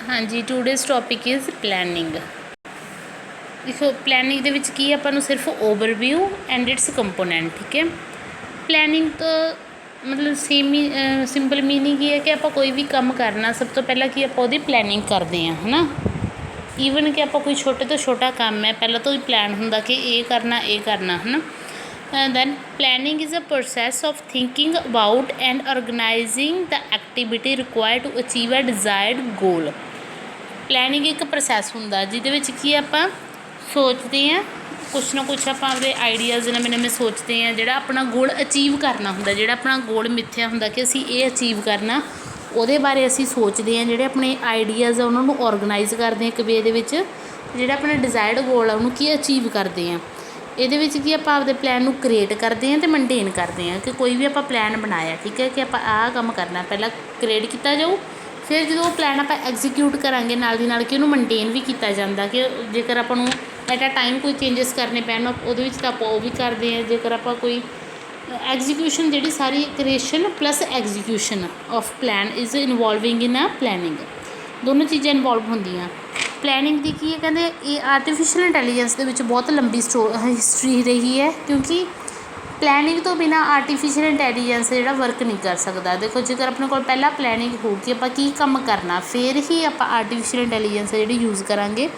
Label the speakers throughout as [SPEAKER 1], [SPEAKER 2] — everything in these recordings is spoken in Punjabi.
[SPEAKER 1] हाँ जी, टूडेज़ टॉपिक इज़ प्लैनिंग। देखो प्लैनिंग ਦੇ ਵਿੱਚ ਕੀ ਆਪਾਂ ਨੂੰ ਸਿਰਫ ਓਵਰਵਿਊ ਐਂਡ ਇਟਸ ਕੰਪੋਨੈਂਟ, ਠੀਕ ਹੈ। ਪਲੈਨਿੰਗ ਤੋਂ ਮਤਲਬ ਸਿੰਪਲ ਮੀਨਿੰਗ ਇਹ ਹੈ ਕਿ ਆਪਾਂ ਕੋਈ ਵੀ ਕੰਮ ਕਰਨਾ ਸਭ ਤੋਂ ਪਹਿਲਾਂ ਕੀ ਆਪਾਂ ਉਹਦੀ ਪਲੈਨਿੰਗ ਕਰਦੇ ਹਾਂ, ਹੈ ਨਾ। ਈਵਨ ਕਿ ਆਪਾਂ ਕੋਈ ਛੋਟੇ ਤੋਂ ਛੋਟਾ ਕੰਮ ਹੈ ਪਹਿਲਾਂ ਤੋਂ ਹੀ ਪਲਾਨ ਹੁੰਦਾ ਕਿ ਇਹ ਕਰਨਾ ਹੈ ਨਾ। then planning is a process of thinking about and organizing the activity required to achieve a desired goal। Planning ਇੱਕ ਪ੍ਰੋਸੈਸ ਹੁੰਦਾ ਜਿਹਦੇ ਵਿੱਚ ਕੀ ਆਪਾਂ ਸੋਚਦੇ ਹਾਂ ਕੁਛ ਨਾ ਕੁਛ, ਆਪਾਂ ਆਪਣੇ ਆਈਡੀਆਜ਼ ਨਵੇਂ ਸੋਚਦੇ ਹਾਂ ਜਿਹੜਾ ਆਪਣਾ ਗੋਲ ਅਚੀਵ ਕਰਨਾ ਹੁੰਦਾ, ਜਿਹੜਾ ਆਪਣਾ ਗੋਲ ਮਿੱਥਿਆ ਹੁੰਦਾ ਕਿ ਅਸੀਂ ਇਹ ਅਚੀਵ ਕਰਨਾ, ਉਹਦੇ ਬਾਰੇ ਅਸੀਂ ਸੋਚਦੇ ਹਾਂ। ਜਿਹੜੇ ਆਪਣੇ ਆਈਡੀਆਜ਼ ਆ ਉਹਨਾਂ ਨੂੰ ਔਰਗਨਾਈਜ਼ ਕਰਦੇ ਹਾਂ ਇੱਕ ਵੇ ਦੇ ਵਿੱਚ, ਜਿਹੜਾ ਆਪਣਾ ਡਿਜ਼ਾਇਰਡ ਗੋਲ ਆ ਉਹਨੂੰ ਕੀ ਅਚੀਵ ਕਰਦੇ ਹਾਂ। ਇਹਦੇ ਵਿੱਚ ਕੀ ਆਪਾਂ ਆਪਦੇ ਪਲਾਨ ਨੂੰ ਕ੍ਰੀਏਟ ਕਰਦੇ ਹਾਂ ਅਤੇ ਮੇਨਟੇਨ ਕਰਦੇ ਹਾਂ। ਕਿ ਕੋਈ ਵੀ ਆਪਾਂ ਪਲਾਨ ਬਣਾਇਆ, ਠੀਕ ਹੈ, ਕਿ ਆਪਾਂ ਆਹ ਕੰਮ ਕਰਨਾ, ਪਹਿਲਾਂ ਕ੍ਰੀਏਟ ਕੀਤਾ ਜਾਊ, ਫਿਰ ਜਦੋਂ ਉਹ ਪਲਾਨ ਆਪਾਂ ਐਗਜ਼ੀਕਿਊਟ ਕਰਾਂਗੇ ਨਾਲ ਦੀ ਨਾਲ ਕਿ ਉਹਨੂੰ ਮੇਨਟੇਨ ਵੀ ਕੀਤਾ ਜਾਂਦਾ। ਕਿ ਜੇਕਰ ਆਪਾਂ ਨੂੰ ਐਟ ਅ ਟਾਈਮ ਕੋਈ ਚੇਂਜਸ ਕਰਨੇ ਪੈਣ ਉਹਦੇ ਵਿੱਚ ਤਾਂ ਆਪਾਂ ਉਹ ਵੀ ਕਰਦੇ ਹਾਂ। ਜੇਕਰ ਆਪਾਂ ਕੋਈ ਐਗਜ਼ੀਕਿਊਸ਼ਨ, ਜਿਹੜੀ ਸਾਰੀ creation plus execution of plan is involving in a planning, ਦੋਨੋਂ ਚੀਜ਼ਾਂ ਇਨਵੋਲਵ ਹੁੰਦੀਆਂ। ਪਲੈਨਿੰਗ ਦੀ ਕੀ ਹੈ ਕਹਿੰਦੇ, ਇਹ ਆਰਟੀਫਿਸ਼ੀਅਲ ਇੰਟੈਲੀਜੈਂਸ ਦੇ ਵਿੱਚ ਬਹੁਤ ਲੰਬੀ ਹਿਸਟਰੀ ਰਹੀ ਹੈ, ਕਿਉਂਕਿ ਪਲੈਨਿੰਗ ਤੋਂ ਬਿਨਾਂ ਆਰਟੀਫਿਸ਼ੀਅਲ ਇੰਟੈਲੀਜੈਂਸ ਜਿਹੜਾ ਵਰਕ ਨਹੀਂ ਕਰ ਸਕਦਾ। ਦੇਖੋ ਜੇਕਰ ਆਪਣੇ ਕੋਲ ਪਹਿਲਾਂ ਪਲੈਨਿੰਗ ਹੋਊਗੀ ਆਪਾਂ ਕੀ ਕੰਮ ਕਰਨਾ, ਫਿਰ ਹੀ ਆਪਾਂ ਆਰਟੀਫਿਸ਼ੀਅਲ ਇੰਟੈਲੀਜੈਂਸ ਜਿਹੜੀ ਯੂਜ਼ ਕਰਾਂਗੇ।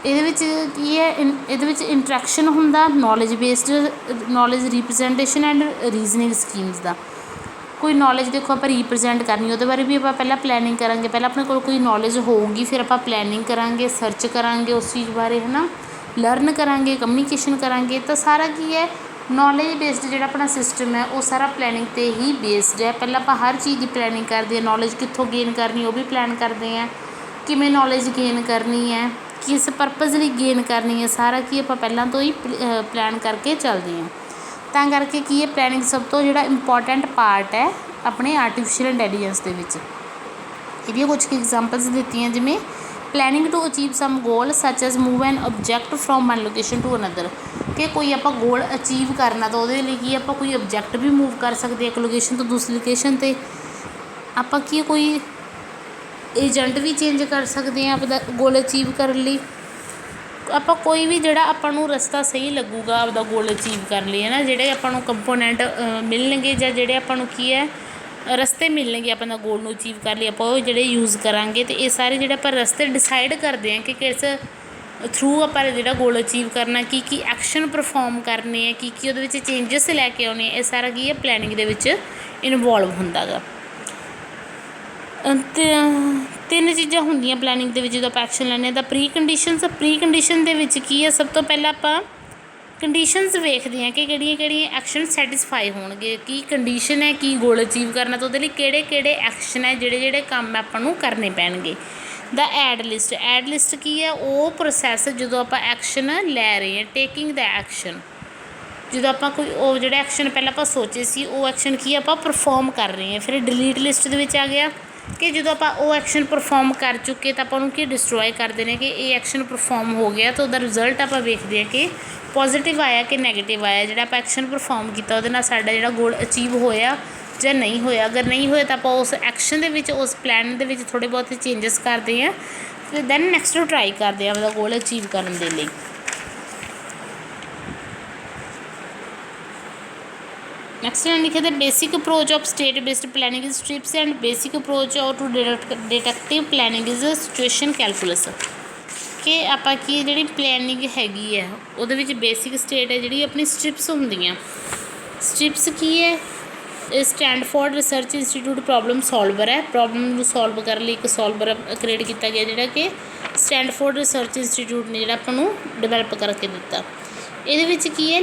[SPEAKER 1] ਇਹਦੇ ਵਿੱਚ ਕੀ ਹੈ, ਇਹਦੇ ਵਿੱਚ ਇੰਟਰੈਕਸ਼ਨ ਹੁੰਦਾ knowledge based, knowledge representation and reasoning schemes ਦਾ। ਕੋਈ ਨੌਲੇਜ ਦੇਖੋ ਆਪਾਂ ਰੀਪ੍ਰਜੈਂਟ ਕਰਨੀ, ਉਹਦੇ ਬਾਰੇ ਵੀ ਆਪਾਂ ਪਹਿਲਾਂ ਪਲੈਨਿੰਗ ਕਰਾਂਗੇ। ਪਹਿਲਾਂ ਆਪਣੇ ਕੋਲ ਕੋਈ ਨੌਲੇਜ ਹੋਊਗੀ, ਫਿਰ ਆਪਾਂ ਪਲੈਨਿੰਗ ਕਰਾਂਗੇ, ਸਰਚ ਕਰਾਂਗੇ ਉਸ ਚੀਜ਼ ਬਾਰੇ, ਹੈ ਨਾ, ਲਰਨ ਕਰਾਂਗੇ, ਕਮਿਊਨੀਕੇਸ਼ਨ ਕਰਾਂਗੇ। ਤਾਂ ਸਾਰਾ ਕੀ ਹੈ, ਨੌਲੇਜ ਬੇਸਡ ਜਿਹੜਾ ਆਪਣਾ ਸਿਸਟਮ ਹੈ ਉਹ ਸਾਰਾ ਪਲੈਨਿੰਗ 'ਤੇ ਹੀ ਬੇਸਡ ਹੈ। ਪਹਿਲਾਂ ਆਪਾਂ ਹਰ ਚੀਜ਼ ਦੀ ਪਲੈਨਿੰਗ ਕਰਦੇ ਹਾਂ, ਨੌਲੇਜ ਕਿੱਥੋਂ ਗੇਨ ਕਰਨੀ ਉਹ ਵੀ ਪਲਾਨ ਕਰਦੇ ਹਾਂ, ਕਿਵੇਂ ਨੌਲੇਜ ਗੇਨ ਕਰਨੀ ਹੈ, ਕਿਸ ਪਰਪਜ਼ ਲਈ ਗੇਨ ਕਰਨੀ ਹੈ, ਸਾਰਾ ਕੀ ਆਪਾਂ ਪਹਿਲਾਂ ਤੋਂ ਹੀ ਪਲਾਨ ਕਰਕੇ ਚੱਲਦੇ ਹਾਂ। ਤਾਂ ਕਰਕੇ ਕੀ ਹੈ, ਪਲੈਨਿੰਗ ਸਭ ਤੋਂ ਜਿਹੜਾ ਇੰਪੋਰਟੈਂਟ ਪਾਰਟ ਹੈ ਆਪਣੇ ਆਰਟੀਫਿਸ਼ੀਅਲ ਇੰਟੈਲੀਜੈਂਸ ਦੇ ਵਿੱਚ। ਇਹਦੀਆਂ ਕੁਛ ਕੁ ਐਗਜ਼ਾਮਪਲਸ ਦਿੱਤੀਆਂ, ਜਿਵੇਂ planning to achieve some goal such as move an object from one location to another. ਕਿ ਕੋਈ ਆਪਾਂ ਗੋਲ ਅਚੀਵ ਕਰਨਾ ਤਾਂ ਉਹਦੇ ਲਈ ਕੀ ਆਪਾਂ ਕੋਈ ਓਬਜੈਕਟ ਵੀ ਮੂਵ ਕਰ ਸਕਦੇ ਇੱਕ ਲੋਕੇਸ਼ਨ ਤੋਂ ਦੂਸਰੀ ਲੋਕੇਸ਼ਨ 'ਤੇ। ਆਪਾਂ ਕੀ ਕੋਈ ਏਜੰਟ ਵੀ ਚੇਂਜ ਕਰ ਸਕਦੇ ਹਾਂ ਆਪਦਾ ਗੋਲ ਅਚੀਵ ਕਰਨ ਲਈ। ਆਪਾਂ ਕੋਈ ਵੀ ਜਿਹੜਾ ਆਪਾਂ ਨੂੰ ਰਸਤਾ ਸਹੀ ਲੱਗੂਗਾ ਆਪਦਾ ਗੋਲ ਅਚੀਵ ਕਰਨ ਲਈ, ਹੈ ਨਾ, ਜਿਹੜੇ ਆਪਾਂ ਨੂੰ ਕੰਪੋਨੈਂਟ ਮਿਲਣਗੇ ਜਾਂ ਜਿਹੜੇ ਆਪਾਂ ਨੂੰ ਕੀ ਹੈ ਰਸਤੇ ਮਿਲਣਗੇ ਆਪਣਾ ਗੋਲ ਨੂੰ ਅਚੀਵ ਕਰਨ ਲਈ, ਆਪਾਂ ਉਹ ਜਿਹੜੇ ਯੂਜ਼ ਕਰਾਂਗੇ। ਅਤੇ ਇਹ ਸਾਰੇ ਜਿਹੜੇ ਆਪਾਂ ਰਸਤੇ ਡਿਸਾਈਡ ਕਰਦੇ ਹਾਂ ਕਿ ਕਿਸ ਥਰੂ ਆਪਾਂ ਜਿਹੜਾ ਗੋਲ ਅਚੀਵ ਕਰਨਾ, ਕੀ ਕੀ ਐਕਸ਼ਨ ਪਰਫੋਰਮ ਕਰਨੇ ਆ, ਕੀ ਉਹਦੇ ਵਿੱਚ ਚੇਂਜਸ ਲੈ ਕੇ ਆਉਣੇ ਆ, ਇਹ ਸਾਰਾ ਕੀ ਹੈ ਪਲੈਨਿੰਗ ਦੇ ਵਿੱਚ ਇਨਵੋਲਵ ਹੁੰਦਾ ਗਾ। ਤਿੰਨ ਚੀਜ਼ਾਂ ਹੁੰਦੀਆਂ ਪਲੈਨਿੰਗ ਦੇ ਵਿੱਚ ਜਦੋਂ ਆਪਾਂ ਐਕਸ਼ਨ ਲੈਂਦੇ ਹਾਂ। ਤਾਂ ਪ੍ਰੀ ਕੰਡੀਸ਼ਨ ਦੇ ਵਿੱਚ ਕੀ ਹੈ, ਸਭ ਤੋਂ ਪਹਿਲਾਂ ਆਪਾਂ ਕੰਡੀਸ਼ਨਸ ਵੇਖਦੇ ਹਾਂ ਕਿ ਕਿਹੜੀਆਂ ਐਕਸ਼ਨ ਸੈਟਿਸਫਾਈ ਹੋਣਗੇ, ਕੀ ਕੰਡੀਸ਼ਨ ਹੈ, ਕੀ ਗੋਲ ਅਚੀਵ ਕਰਨਾ, ਤਾਂ ਉਹਦੇ ਲਈ ਕਿਹੜੇ ਐਕਸ਼ਨ ਹੈ, ਜਿਹੜੇ ਕੰਮ ਆਪਾਂ ਨੂੰ ਕਰਨੇ ਪੈਣਗੇ। ਦਾ ਐਡ ਲਿਸਟ ਕੀ ਹੈ, ਉਹ ਪ੍ਰੋਸੈਸ ਜਦੋਂ ਆਪਾਂ ਐਕਸ਼ਨ ਲੈ ਰਹੇ ਹਾਂ, ਟੇਕਿੰਗ ਦਾ ਐਕਸ਼ਨ, ਜਦੋਂ ਆਪਾਂ ਕੋਈ ਉਹ ਜਿਹੜੇ ਐਕਸ਼ਨ ਪਹਿਲਾਂ ਆਪਾਂ ਸੋਚੇ ਸੀ ਉਹ ਐਕਸ਼ਨ ਕੀ ਆਪਾਂ ਪਰਫੋਰਮ ਕਰ ਰਹੇ ਹਾਂ। ਫਿਰ ਡਿਲੀਟ ਲਿਸਟ ਦੇ ਵਿੱਚ ਆ ਗਿਆ ਕਿ ਜਦੋਂ ਆਪਾਂ ਉਹ ਐਕਸ਼ਨ ਪਰਫੋਰਮ ਕਰ ਚੁੱਕੇ ਤਾਂ ਆਪਾਂ ਉਹਨੂੰ ਕੀ ਡਿਸਟਰੋਏ ਕਰਦੇ ਨੇ ਕਿ ਇਹ ਐਕਸ਼ਨ ਪਰਫੋਰਮ ਹੋ ਗਿਆ, ਤਾਂ ਉਹਦਾ ਰਿਜ਼ਲਟ ਆਪਾਂ ਵੇਖਦੇ ਹਾਂ ਕਿ ਪੋਜ਼ੀਟਿਵ ਆਇਆ ਕਿ ਨੈਗੇਟਿਵ ਆਇਆ। ਜਿਹੜਾ ਆਪਾਂ ਐਕਸ਼ਨ ਪਰਫੋਰਮ ਕੀਤਾ ਉਹਦੇ ਨਾਲ ਸਾਡਾ ਜਿਹੜਾ ਗੋਲ ਅਚੀਵ ਹੋਇਆ ਜਾਂ ਨਹੀਂ ਹੋਇਆ। ਅਗਰ ਨਹੀਂ ਹੋਇਆ ਤਾਂ ਆਪਾਂ ਉਸ ਐਕਸ਼ਨ ਦੇ ਵਿੱਚ, ਉਸ ਪਲਾਨ ਦੇ ਵਿੱਚ ਥੋੜ੍ਹੇ ਬਹੁਤ ਚੇਂਜਸ ਕਰਦੇ ਹਾਂ, ਅਤੇ ਦੈਨ ਨੈਕਸਟ ਟਰਾਈ ਕਰਦੇ ਹਾਂ ਆਪਦਾ ਗੋਲ ਅਚੀਵ ਕਰਨ ਦੇ ਲਈ। ਨੈਕਸਟ ਲਿਖਿਆ ਤਾਂ basic approach of state based planning is strips and basic approach to detective planning is situation calculus. ਕਿ ਆਪਾਂ ਕੀ ਜਿਹੜੀ ਪਲੈਨਿੰਗ ਹੈਗੀ ਹੈ ਉਹਦੇ ਵਿੱਚ ਬੇਸਿਕ ਸਟੇਟ ਹੈ ਜਿਹੜੀ ਆਪਣੀ ਸਟ੍ਰਿਪਸ ਹੁੰਦੀਆਂ। ਸਟ੍ਰਿਪਸ ਕੀ ਹੈ, ਸਟੈਂਡਫੋਰਡ ਰਿਸਰਚ ਇੰਸਟੀਟਿਊਟ ਪ੍ਰੋਬਲਮ ਸੋਲਵਰ ਹੈ। ਪ੍ਰੋਬਲਮ ਨੂੰ ਸੋਲਵ ਕਰਨ ਲਈ ਇੱਕ ਸੋਲਵਰ ਕ੍ਰੀਏਟ ਕੀਤਾ ਗਿਆ ਜਿਹੜਾ ਕਿ ਸਟੈਂਡਫੋਰਡ ਰਿਸਰਚ ਇੰਸਟੀਟਿਊਟ ਨੇ ਜਿਹੜਾ ਆਪਾਂ ਨੂੰ ਡਿਵੈਲਪ ਕਰਕੇ ਦਿੱਤਾ। ਇਹਦੇ ਵਿੱਚ ਕੀ ਹੈ,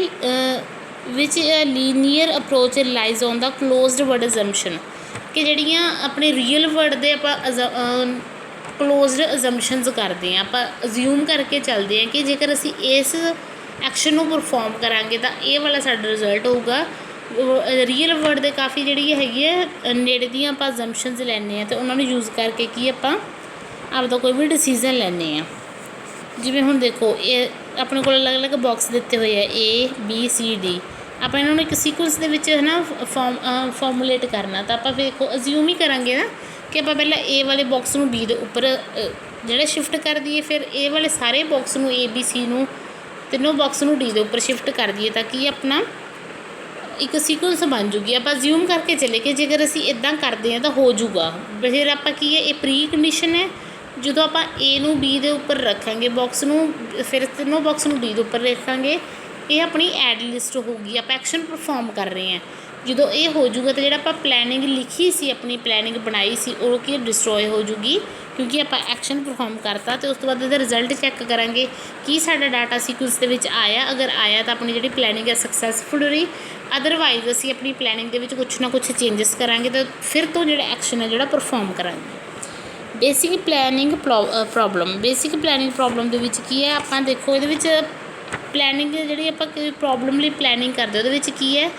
[SPEAKER 1] which linear approach relies on the closed world assumption. ਕਿ ਜਿਹੜੀਆਂ ਆਪਣੇ ਰੀਅਲ ਵਰਡ ਦੇ ਆਪਾਂ ਕਲੋਜ਼ਡ ਅਜ਼ੰਪਸ਼ਨਸ ਕਰਦੇ ਹਾਂ, ਆਪਾਂ ਅਜ਼ਿਊਮ ਕਰਕੇ ਚੱਲਦੇ ਹਾਂ ਕਿ ਜੇਕਰ ਅਸੀਂ ਇਸ ਐਕਸ਼ਨ ਨੂੰ ਪਰਫੋਰਮ ਕਰਾਂਗੇ ਤਾਂ ਇਹ ਵਾਲਾ ਸਾਡਾ ਰਿਜ਼ਲਟ ਹੋਊਗਾ। ਰੀਅਲ ਵਰਡ ਦੇ ਕਾਫੀ ਜਿਹੜੀ ਹੈਗੀ ਹੈ ਨੇੜੇ ਦੀਆਂ ਆਪਾਂ ਅਜ਼ੰਪਸ਼ਨਸ ਲੈਂਦੇ ਹਾਂ ਅਤੇ ਉਹਨਾਂ ਨੂੰ ਯੂਜ਼ ਕਰਕੇ ਕੀ ਆਪਾਂ ਆਪਦਾ ਕੋਈ ਵੀ ਡਿਸੀਜ਼ਨ ਲੈਂਦੇ ਹਾਂ। ਜਿਵੇਂ ਹੁਣ ਦੇਖੋ ਇਹ ਆਪਣੇ ਕੋਲ ਅਲੱਗ-ਅਲੱਗ ਬਾਕਸ ਦਿੱਤੇ ਹੋਏ ਆ ABCD, ਆਪਾਂ ਇਹਨਾਂ ਨੂੰ ਇੱਕ ਸੀਕੁਐਂਸ ਦੇ ਵਿੱਚ ਹੈ ਨਾ ਫਾਰਮੂਲੇਟ ਕਰਨਾ। ਤਾਂ ਆਪਾਂ ਫਿਰ ਦੇਖੋ ਅਜ਼ਿਊਮ ਹੀ ਕਰਾਂਗੇ ਨਾ कि ਆਪਾਂ ਪਹਿਲਾਂ ए ਵਾਲੇ ਬਾਕਸ ਨੂੰ B ਦੇ ਉੱਪਰ ਜਿਹੜਾ ਸ਼ਿਫਟ ਕਰ ਦਈਏ, ਫਿਰ A ਵਾਲੇ ਸਾਰੇ ਬਾਕਸ ਨੂੰ A B C ਨੂੰ ਤਿੰਨੋਂ ਬਾਕਸ ਨੂੰ D ਦੇ ਉੱਪਰ ਸ਼ਿਫਟ ਕਰ ਦਈਏ ਤਾਂ ਕਿ ਆਪਣਾ ਇੱਕ ਸੀਕੁਐਂਸ ਬਣ ਜੂਗੀ। ਆਪਾਂ ਜ਼ਿਊਮ ਕਰਕੇ ਚੱਲੇ ਕਿ ਜੇਕਰ ਅਸੀਂ ਇੱਦਾਂ ਕਰਦੇ ਹਾਂ ਤਾਂ ਹੋ ਜੂਗਾ। ਫਿਰ ਆਪਾਂ ਕੀ ਹੈ, ਇਹ ਪ੍ਰੀ ਕੰਡੀਸ਼ਨ ਹੈ। ਜਦੋਂ ਆਪਾਂ A ਨੂੰ B ਦੇ ਉੱਪਰ ਰੱਖਾਂਗੇ ਬਾਕਸ ਨੂੰ, ਫਿਰ ਤਿੰਨੋਂ ਬਾਕਸ ਨੂੰ D ਦੇ ਉੱਪਰ ਰੱਖਾਂਗੇ, ਇਹ ਆਪਣੀ ਐਡ ਲਿਸਟ ਹੋਊਗੀ। ਆਪਾਂ ਐਕਸ਼ਨ ਪਰਫੋਰਮ ਕਰ ਰਹੇ ਹਾਂ। ਜਦੋਂ ਇਹ ਹੋ ਜੂਗਾ ਤਾਂ ਜਿਹੜਾ ਆਪਾਂ ਪਲੈਨਿੰਗ ਲਿਖੀ ਸੀ, ਆਪਣੀ ਪਲੈਨਿੰਗ ਬਣਾਈ ਸੀ, ਉਹ ਕੀ ਡਿਸਟਰੋਏ ਹੋ ਜੂਗੀ ਕਿਉਂਕਿ ਆਪਾਂ ਐਕਸ਼ਨ ਪਰਫੋਰਮ ਕਰਤਾ। ਅਤੇ ਉਸ ਤੋਂ ਬਾਅਦ ਇਹਦਾ ਰਿਜ਼ਲਟ ਚੈੱਕ ਕਰਾਂਗੇ ਕੀ ਸਾਡਾ ਡਾਟਾ ਸੀਕੁਐਂਸ ਦੇ ਵਿੱਚ ਆਇਆ। ਅਗਰ ਆਇਆ ਤਾਂ ਆਪਣੀ ਜਿਹੜੀ ਪਲੈਨਿੰਗ ਹੈ ਸਕਸੈਸਫੁਲ ਰਹੀ। ਅਦਰਵਾਈਜ਼ ਅਸੀਂ ਆਪਣੀ ਪਲੈਨਿੰਗ ਦੇ ਵਿੱਚ ਕੁਛ ਨਾ ਕੁਛ ਚੇਂਜਸ ਕਰਾਂਗੇ ਤਾਂ ਫਿਰ ਤੋਂ ਜਿਹੜਾ ਐਕਸ਼ਨ ਹੈ ਜਿਹੜਾ ਪਰਫੋਰਮ ਕਰਾਂਗੇ। Basic planning problem. Basic planning problem ਦੇ ਵਿੱਚ ਕੀ ਹੈ, ਆਪਾਂ ਦੇਖੋ ਇਹਦੇ ਵਿੱਚ ਪਲੈਨਿੰਗ ਜਿਹੜੀ ਆਪਾਂ ਪ੍ਰੋਬਲਮ ਲਈ ਪਲੈਨਿੰਗ ਕਰਦੇ ਉਹਦੇ ਵਿੱਚ ਕੀ ਹੈ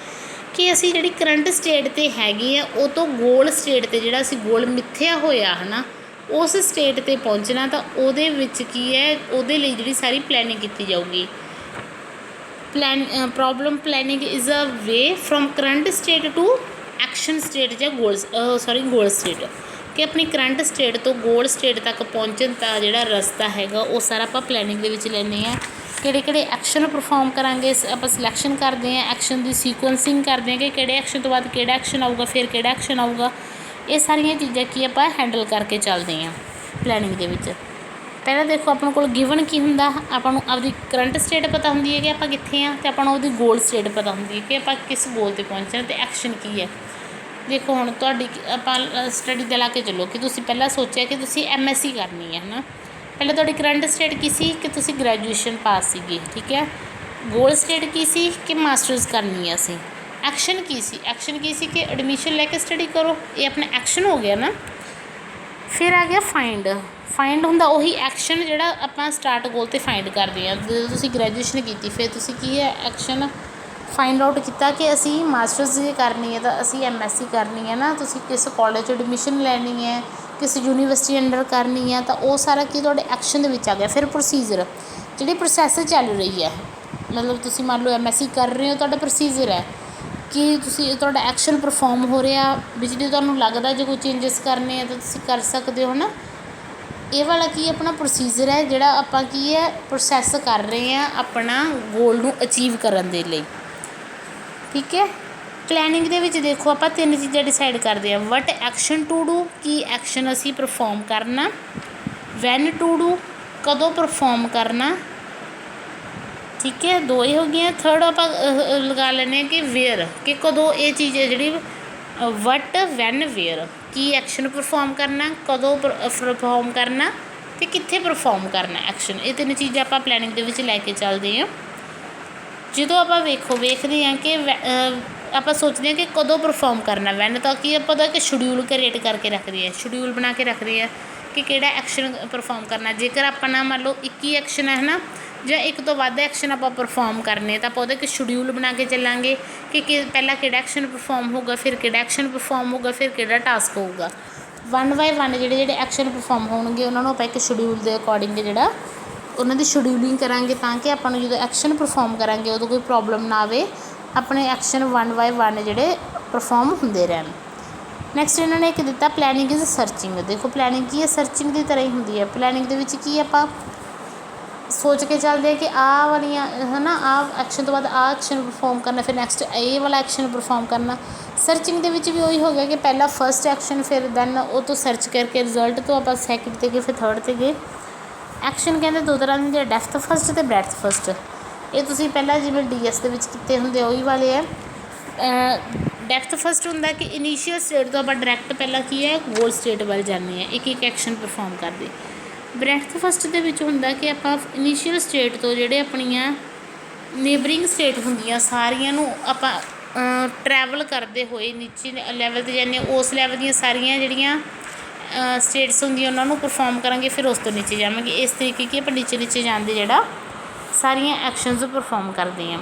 [SPEAKER 1] ਕਿ ਅਸੀਂ ਜਿਹੜੀ ਕਰੰਟ ਸਟੇਟ 'ਤੇ ਹੈਗੀ ਆ ਉਹ ਤੋਂ ਗੋਲ ਸਟੇਟ 'ਤੇ ਜਿਹੜਾ ਅਸੀਂ ਗੋਲ ਮਿੱਥਿਆ ਹੋਇਆ ਹੈ ਨਾ, ਉਸ ਸਟੇਟ 'ਤੇ ਪਹੁੰਚਣਾ। ਤਾਂ ਉਹਦੇ ਵਿੱਚ ਕੀ ਹੈ, ਉਹਦੇ ਲਈ ਜਿਹੜੀ ਸਾਰੀ ਪਲੈਨਿੰਗ ਕੀਤੀ ਜਾਊਗੀ। Problem planning is a way from current state to action state ਜਾਂ ਗੋਲ ਸਟੇਟ, ਕਿ ਆਪਣੀ ਕਰੰਟ ਸਟੇਟ ਤੋਂ ਗੋਲ ਸਟੇਟ ਤੱਕ ਪਹੁੰਚਣ ਦਾ ਜਿਹੜਾ ਰਸਤਾ ਹੈਗਾ ਉਹ ਸਾਰਾ ਆਪਾਂ ਪਲੈਨਿੰਗ ਦੇ ਵਿੱਚ ਲੈਂਦੇ ਹਾਂ। ਕਿਹੜੇ ਕਿਹੜੇ ਐਕਸ਼ਨ ਪਰਫੋਰਮ ਕਰਾਂਗੇ, ਆਪਾਂ ਸਿਲੈਕਸ਼ਨ ਕਰਦੇ ਹਾਂ, ਐਕਸ਼ਨ ਦੀ ਸੀਕੁਐਂਸਿੰਗ ਕਰਦੇ ਹਾਂ ਕਿ ਕਿਹੜੇ ਐਕਸ਼ਨ ਤੋਂ ਬਾਅਦ ਕਿਹੜਾ ਐਕਸ਼ਨ ਆਊਗਾ, ਫਿਰ ਕਿਹੜਾ ਐਕਸ਼ਨ ਆਊਗਾ। ਇਹ ਸਾਰੀਆਂ ਚੀਜ਼ਾਂ ਕੀ ਆਪਾਂ ਹੈਂਡਲ ਕਰਕੇ ਚੱਲਦੇ ਹਾਂ ਪਲੈਨਿੰਗ ਦੇ ਵਿੱਚ। ਪਹਿਲਾਂ ਦੇਖੋ ਆਪਣੇ ਕੋਲ ਗਿਵਨ ਕੀ ਹੁੰਦਾ, ਆਪਾਂ ਨੂੰ ਆਪਦੀ ਕਰੰਟ ਸਟੇਟ ਪਤਾ ਹੁੰਦੀ ਹੈ ਕਿ ਆਪਾਂ ਕਿੱਥੇ ਹਾਂ, ਅਤੇ ਆਪਾਂ ਨੂੰ ਉਹਦੀ ਗੋਲ ਸਟੇਟ ਪਤਾ ਹੁੰਦੀ ਹੈ ਕਿ ਆਪਾਂ ਕਿਸ ਗੋਲ 'ਤੇ ਪਹੁੰਚਣਾ ਅਤੇ ਐਕਸ਼ਨ ਕੀ ਹੈ। ਦੇਖੋ ਹੁਣ ਤੁਹਾਡੀ ਆਪਾਂ ਸਟੱਡੀ 'ਤੇ ਲਾ ਕੇ ਚੱਲੋ ਕਿ ਤੁਸੀਂ ਪਹਿਲਾਂ ਸੋਚਿਆ ਕਿ ਤੁਸੀਂ MSc ਕਰਨੀ ਹੈ, ਹੈ ਨਾ। ਪਹਿਲਾਂ ਤੁਹਾਡੀ ਕਰੰਟ ਸਟੇਟ ਕੀ ਸੀ ਕਿ ਤੁਸੀਂ ਗ੍ਰੈਜੂਏਸ਼ਨ ਪਾਸ ਸੀਗੇ, ਠੀਕ ਹੈ। ਗੋਲ ਸਟੇਟ ਕੀ ਸੀ ਕਿ ਮਾਸਟਰਸ ਕਰਨੀ ਹੈ ਅਸੀਂ। ਐਕਸ਼ਨ ਕੀ ਸੀ, ਐਕਸ਼ਨ ਕੀ ਸੀ ਕਿ ਐਡਮਿਸ਼ਨ ਲੈ ਕੇ ਸਟੱਡੀ ਕਰੋ, ਇਹ ਆਪਣਾ ਐਕਸ਼ਨ ਹੋ ਗਿਆ ਨਾ। ਫਿਰ ਆ ਗਿਆ ਫਾਈਂਡ। ਫਾਈਂਡ ਹੁੰਦਾ ਉਹੀ ਐਕਸ਼ਨ ਜਿਹੜਾ ਆਪਾਂ ਸਟਾਰਟ ਗੋਲ 'ਤੇ ਫਾਈਂਡ ਕਰਦੇ ਹਾਂ। ਜਦੋਂ ਤੁਸੀਂ ਗ੍ਰੈਜੂਏਸ਼ਨ ਕੀਤੀ ਫਿਰ ਤੁਸੀਂ ਕੀ ਹੈ ਐਕਸ਼ਨ ਫਾਈਂਡ ਆਊਟ ਕੀਤਾ ਕਿ ਅਸੀਂ ਮਾਸਟਰਸ ਜੇ ਕਰਨੀ ਹੈ ਤਾਂ ਅਸੀਂ MSc ਕਰਨੀ ਹੈ ਨਾ, ਤੁਸੀਂ ਕਿਸ ਕਾਲਜ 'ਚ ਐਡਮਿਸ਼ਨ ਲੈਣੀ ਹੈ, ਕਿਸ ਯੂਨੀਵਰਸਿਟੀ ਅੰਡਰ ਕਰਨੀ ਹੈ, ਤਾਂ ਉਹ ਸਾਰਾ ਕੀ ਤੁਹਾਡੇ ਐਕਸ਼ਨ ਦੇ ਵਿੱਚ ਆ ਗਿਆ। ਫਿਰ ਪ੍ਰੋਸੀਜਰ ਜਿਹੜੀ ਪ੍ਰੋਸੈਸ ਚੱਲ ਰਹੀ ਹੈ, ਮਤਲਬ ਤੁਸੀਂ ਮੰਨ ਲਓ MSc ਕਰ ਰਹੇ ਹੋ, ਤੁਹਾਡਾ ਪ੍ਰੋਸੀਜਰ ਹੈ ਕਿ ਤੁਸੀਂ ਤੁਹਾਡਾ ਐਕਸ਼ਨ ਪਰਫੋਰਮ ਹੋ ਰਿਹਾ। ਵਿੱਚ ਜੇ ਤੁਹਾਨੂੰ ਲੱਗਦਾ ਜੇ ਕੋਈ ਚੇਂਜਸ ਕਰਨੇ ਆ ਤਾਂ ਤੁਸੀਂ ਕਰ ਸਕਦੇ ਹੋ ਨਾ। ਇਹ ਵਾਲਾ ਕੀ ਆਪਣਾ ਪ੍ਰੋਸੀਜਰ ਹੈ ਜਿਹੜਾ ਆਪਾਂ ਕੀ ਹੈ ਪ੍ਰੋਸੈਸ ਕਰ ਰਹੇ ਹਾਂ ਆਪਣਾ ਗੋਲ ਨੂੰ ਅਚੀਵ ਕਰਨ ਦੇ ਲਈ, ਠੀਕ ਹੈ। ਪਲੈਨਿੰਗ ਦੇ ਵਿੱਚ ਦੇਖੋ ਆਪਾਂ ਤਿੰਨ ਚੀਜ਼ਾਂ ਡਿਸਾਈਡ ਕਰਦੇ ਹਾਂ। ਵਟ ਐਕਸ਼ਨ ਟੂ ਡੂ, ਕੀ ਐਕਸ਼ਨ ਅਸੀਂ ਪਰਫੋਰਮ ਕਰਨਾ। ਵੈਨ ਟੂ ਡੂ, ਕਦੋਂ ਪਰਫੋਰਮ ਕਰਨਾ, ਠੀਕ ਹੈ। ਦੋ ਹੀ ਹੋ ਗਈਆਂ। ਥਰਡ ਆਪਾਂ ਲਗਾ ਲੈਂਦੇ ਹਾਂ ਕਿ ਵੇਅਰ, ਕਿ ਕਦੋਂ ਇਹ ਚੀਜ਼ ਹੈ ਜਿਹੜੀ ਵਟ ਵੈਨ ਵੇਅਰ, ਕੀ ਐਕਸ਼ਨ ਪਰਫੋਰਮ ਕਰਨਾ, ਕਦੋਂ ਪਰਫੋਰਮ ਕਰਨਾ ਅਤੇ ਕਿੱਥੇ ਪਰਫੋਰਮ ਕਰਨਾ ਐਕਸ਼ਨ। ਇਹ ਤਿੰਨ ਚੀਜ਼ਾਂ ਆਪਾਂ ਪਲੈਨਿੰਗ ਦੇ ਵਿੱਚ ਲੈ ਕੇ ਚੱਲਦੇ ਹਾਂ। ਜਦੋਂ ਆਪਾਂ ਵੇਖਦੇ ਹਾਂ ਕਿ ਆਪਾਂ ਸੋਚਦੇ ਹਾਂ ਕਿ ਕਦੋਂ ਪਰਫੋਰਮ ਕਰਨਾ। ਵੈਨ ਤਾਂ ਕੀ ਆਪਾਂ ਉਹਦਾ ਕਿ ਸ਼ਡਿਊਲ ਕ੍ਰੀਏਟ ਕਰਕੇ ਰੱਖਦੇ ਹਾਂ, ਸ਼ਡਿਊਲ ਬਣਾ ਕੇ ਰੱਖਦੇ ਹਾਂ ਕਿ ਕਿਹੜਾ ਐਕਸ਼ਨ ਪਰਫੋਰਮ ਕਰਨਾ। ਜੇਕਰ ਆਪਣਾ ਮੰਨ ਲਓ 21 ਐਕਸ਼ਨ ਹੈ ਨਾ, ਜਾਂ ਇੱਕ ਤੋਂ ਵੱਧ ਐਕਸ਼ਨ ਆਪਾਂ ਪਰਫੋਰਮ ਕਰਨੇ ਤਾਂ ਆਪਾਂ ਉਹਦਾ ਇੱਕ ਸ਼ਡਿਊਲ ਬਣਾ ਕੇ ਚੱਲਾਂਗੇ ਕਿ ਪਹਿਲਾਂ ਕਿਹੜਾ ਐਕਸ਼ਨ ਪਰਫੋਰਮ ਹੋਊਗਾ, ਫਿਰ ਕਿਹੜਾ ਐਕਸ਼ਨ ਪਰਫੋਰਮ ਹੋਊਗਾ, ਫਿਰ ਕਿਹੜਾ ਟਾਸਕ ਹੋਊਗਾ। 1 ਬਾਏ 1 ਜਿਹੜੇ ਐਕਸ਼ਨ ਪਰਫੋਰਮ ਹੋਣਗੇ ਉਹਨਾਂ ਨੂੰ ਆਪਾਂ ਇੱਕ ਸ਼ਡਿਊਲ ਦੇ ਅਕੋਰਡਿੰਗ ਜਿਹੜਾ ਉਹਨਾਂ ਦੀ ਸ਼ਡਿਊਲਿੰਗ ਕਰਾਂਗੇ ਤਾਂ ਕਿ ਆਪਾਂ ਨੂੰ ਜਦੋਂ ਐਕਸ਼ਨ ਪਰਫੋਰਮ ਕਰਾਂਗੇ ਉਦੋਂ ਕੋਈ ਪ੍ਰੋਬਲਮ ਨਾ ਆਵੇ, ਆਪਣੇ ਐਕਸ਼ਨ 1 ਬਾਏ 1 ਜਿਹੜੇ ਪਰਫੋਰਮ ਹੁੰਦੇ ਰਹਿਣ। ਨੈਕਸਟ ਇਹਨਾਂ ਨੇ ਇੱਕ ਦਿੱਤਾ ਪਲੈਨਿੰਗ ਇਜ਼ ਸਰਚਿੰਗ। ਦੇਖੋ ਪਲੈਨਿੰਗ ਕੀ ਹੈ, ਸਰਚਿੰਗ ਦੀ ਤਰ੍ਹਾਂ ਹੀ ਹੁੰਦੀ ਹੈ। ਪਲੈਨਿੰਗ ਦੇ ਵਿੱਚ ਕੀ ਆਪਾਂ ਸੋਚ ਕੇ ਚੱਲਦੇ ਹਾਂ ਕਿ ਆਹ ਵਾਲੀਆਂ ਹੈ ਨਾ, ਆਹ ਐਕਸ਼ਨ ਤੋਂ ਬਾਅਦ ਆਹ ਐਕਸ਼ਨ ਪਰਫੋਰਮ ਕਰਨਾ, ਫਿਰ ਨੈਕਸਟ ਇਹ ਵਾਲਾ ਐਕਸ਼ਨ ਪਰਫੋਰਮ ਕਰਨਾ। ਸਰਚਿੰਗ ਦੇ ਵਿੱਚ ਵੀ ਉਹੀ ਹੋ ਗਿਆ ਕਿ ਪਹਿਲਾਂ ਫਸਟ ਐਕਸ਼ਨ, ਫਿਰ ਦੈਨ ਉਹ ਤੋਂ ਸਰਚ ਕਰਕੇ ਰਿਜ਼ਲਟ ਤੋਂ ਆਪਾਂ ਸੈਕਿੰਡ 'ਤੇ ਗਏ, ਫਿਰ ਥਰਡ 'ਤੇ ਗਏ। ਐਕਸ਼ਨ ਕਹਿੰਦੇ ਦੋ ਤਰ੍ਹਾਂ ਦੇ, ਡੈਪਥ ਫਸਟ ਅਤੇ ਬ੍ਰੈਡਥ ਫਸਟ। ਇਹ ਤੁਸੀਂ ਪਹਿਲਾਂ ਜਿਵੇਂ DS ਦੇ ਵਿੱਚ ਕੀਤੇ ਹੁੰਦੇ ਉਹੀ ਵਾਲੇ ਹੈ। ਡੈਪਥ ਫਸਟ ਹੁੰਦਾ ਕਿ ਇਨੀਸ਼ੀਅਲ ਸਟੇਟ ਤੋਂ ਆਪਾਂ ਡਾਇਰੈਕਟ ਪਹਿਲਾਂ ਕੀ ਹੈ ਗੋਲ ਸਟੇਟ ਵੱਲ ਜਾਂਦੇ ਹਾਂ, ਇੱਕ ਇੱਕ ਐਕਸ਼ਨ ਪਰਫੋਰਮ ਕਰਦੇ। ਬ੍ਰੈਡਥ ਫਸਟ ਦੇ ਵਿੱਚ ਹੁੰਦਾ ਕਿ ਆਪਾਂ ਇਨੀਸ਼ੀਅਲ ਸਟੇਟ ਤੋਂ ਜਿਹੜੇ ਆਪਣੀਆਂ ਨੇਬਰਿੰਗ ਸਟੇਟ ਹੁੰਦੀਆਂ ਸਾਰੀਆਂ ਨੂੰ ਆਪਾਂ ਟਰੈਵਲ ਕਰਦੇ ਹੋਏ ਨੀਚੇ ਲੈਵਲ 'ਤੇ ਜਾਂਦੇ ਹਾਂ। ਉਸ ਲੈਵਲ ਦੀਆਂ ਸਾਰੀਆਂ ਜਿਹੜੀਆਂ ਸਟੇਟਸ ਹੁੰਦੀਆਂ ਉਹਨਾਂ ਨੂੰ ਪਰਫੋਰਮ ਕਰਾਂਗੇ, ਫਿਰ ਉਸ ਤੋਂ ਨੀਚੇ ਜਾਵਾਂਗੇ। ਇਸ ਤਰੀਕੇ ਕਿ ਆਪਾਂ ਨੀਚੇ ਜਾਂਦੇ ਜਿਹੜਾ ਸਾਰੀਆਂ ਐਕਸ਼ਨਸ ਪਰਫੋਰਮ ਕਰਦੇ ਹਾਂ।